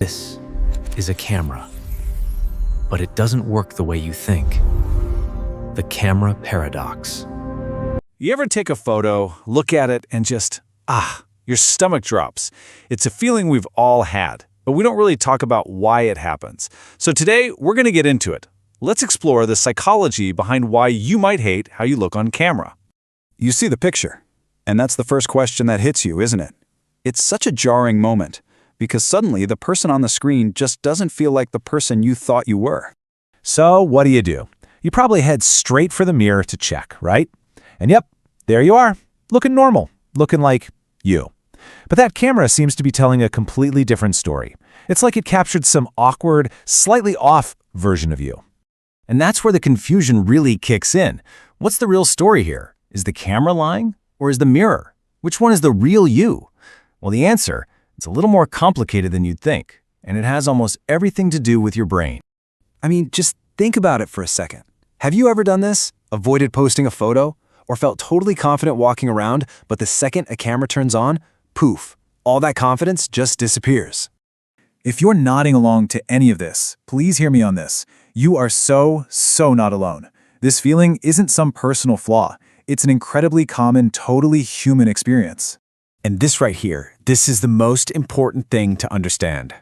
This is a camera, but it doesn't work the way you think. The camera paradox. You ever take a photo, look at it, and just, your stomach drops? It's a feeling we've all had, but we don't really talk about why it happens. So today, we're going to get into it. Let's explore the psychology behind why you might hate how you look on camera. You see the picture, and that's the first question that hits you, isn't it? It's such a jarring moment, because suddenly the person on the screen just doesn't feel like the person you thought you were. So what do? You probably head straight for the mirror to check, right? And yep, there you are, looking normal, looking like you. But that camera seems to be telling a completely different story. It's like it captured some awkward, slightly off version of you. And that's where the confusion really kicks in. What's the real story here? Is the camera lying, or is the mirror? Which one is the real you? Well, the answer, it's a little more complicated than you'd think, and it has almost everything to do with your brain. I mean, just think about it for a second. Have you ever done this? Avoided posting a photo? Or felt totally confident walking around, but the second a camera turns on, poof, all that confidence just disappears. If you're nodding along to any of this, please hear me on this. You are so not alone. This feeling isn't some personal flaw. It's an incredibly common, totally human experience. And this right here, this is the most important thing to understand.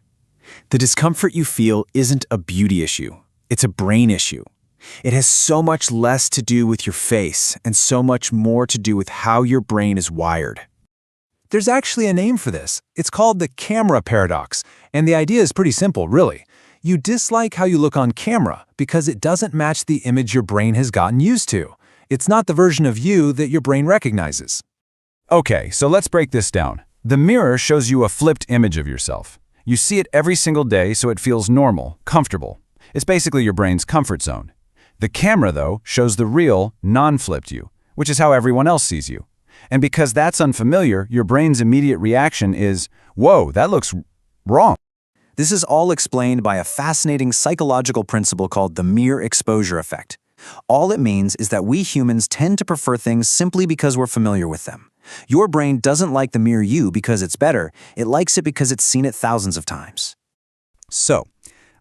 The discomfort you feel isn't a beauty issue. It's a brain issue. It has so much less to do with your face and so much more to do with how your brain is wired. There's actually a name for this. It's called the camera paradox, and the idea is pretty simple, really. You dislike how you look on camera because it doesn't match the image your brain has gotten used to. It's not the version of you that your brain recognizes. Okay, so let's break this down. The mirror shows you a flipped image of yourself. You see it every single day, so it feels normal, comfortable. It's basically your brain's comfort zone. The camera, though, shows the real, non-flipped you, which is how everyone else sees you. And because that's unfamiliar, your brain's immediate reaction is, whoa, that looks wrong. This is all explained by a fascinating psychological principle called the mere exposure effect. All it means is that we humans tend to prefer things simply because we're familiar with them. Your brain doesn't like the mere you because it's better, it likes it because it's seen it thousands of times. So,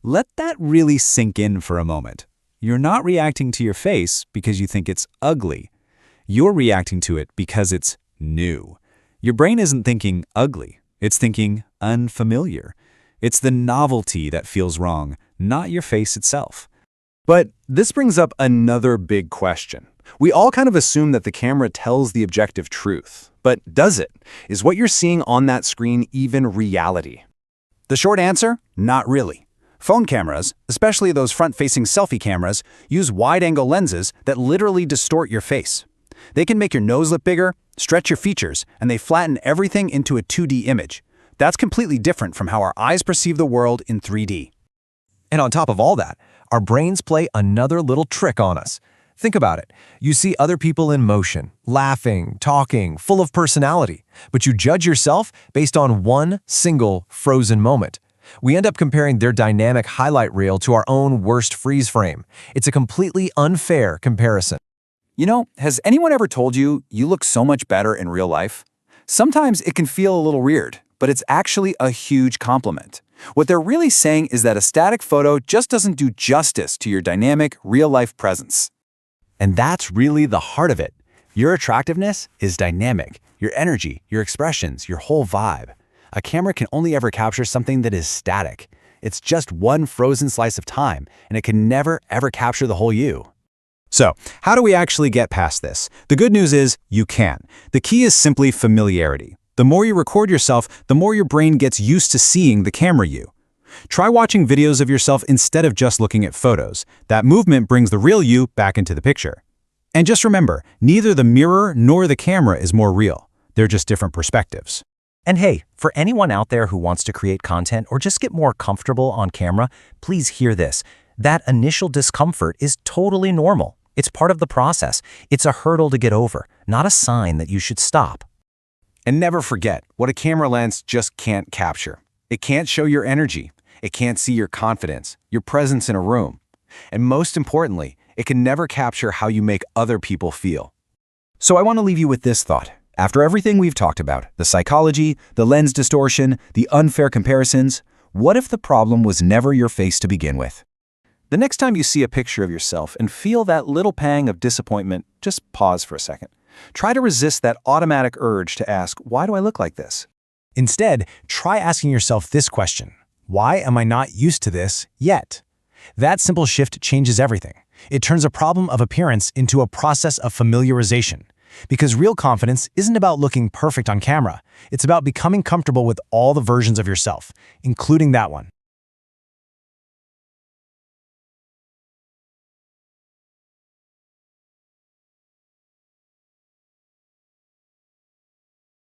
let that really sink in for a moment. You're not reacting to your face because you think it's ugly. You're reacting to it because it's new. Your brain isn't thinking ugly, it's thinking unfamiliar. It's the novelty that feels wrong, not your face itself. But this brings up another big question. We all kind of assume that the camera tells the objective truth. But does it? Is what you're seeing on that screen even reality? The short answer? Not really. Phone cameras, especially those front-facing selfie cameras, use wide-angle lenses that literally distort your face. They can make your nose look bigger, stretch your features, and they flatten everything into a 2D image. That's completely different from how our eyes perceive the world in 3D. And on top of all that, our brains play another little trick on us. Think about it. You see other people in motion, laughing, talking, full of personality, but you judge yourself based on one single frozen moment. We end up comparing their dynamic highlight reel to our own worst freeze frame. It's a completely unfair comparison. You know, has anyone ever told you you look so much better in real life? Sometimes it can feel a little weird, but it's actually a huge compliment. What they're really saying is that a static photo just doesn't do justice to your dynamic, real-life presence. And that's really the heart of it. Your attractiveness is dynamic. Your energy, your expressions, your whole vibe. A camera can only ever capture something that is static. It's just one frozen slice of time, and it can never, ever capture the whole you. So, how do we actually get past this? The good news is you can. The key is simply familiarity. The more you record yourself, the more your brain gets used to seeing the camera you. Try watching videos of yourself instead of just looking at photos. That movement brings the real you back into the picture. And just remember, neither the mirror nor the camera is more real. They're just different perspectives. And hey, for anyone out there who wants to create content or just get more comfortable on camera, please hear this. That initial discomfort is totally normal. It's part of the process. It's a hurdle to get over, not a sign that you should stop. And never forget what a camera lens just can't capture. It can't show your energy. It can't see your confidence, your presence in a room. And most importantly, it can never capture how you make other people feel. So I want to leave you with this thought. After everything we've talked about, the psychology, the lens distortion, the unfair comparisons, What if the problem was never your face to begin with? The next time you see a picture of yourself and feel that little pang of disappointment, just pause for a second. Try to resist that automatic urge to ask, why do I look like this? Instead, try asking yourself this question: why am I not used to this yet? That simple shift changes everything. It turns a problem of appearance into a process of familiarization. Because real confidence isn't about looking perfect on camera. It's about becoming comfortable with all the versions of yourself, including that one.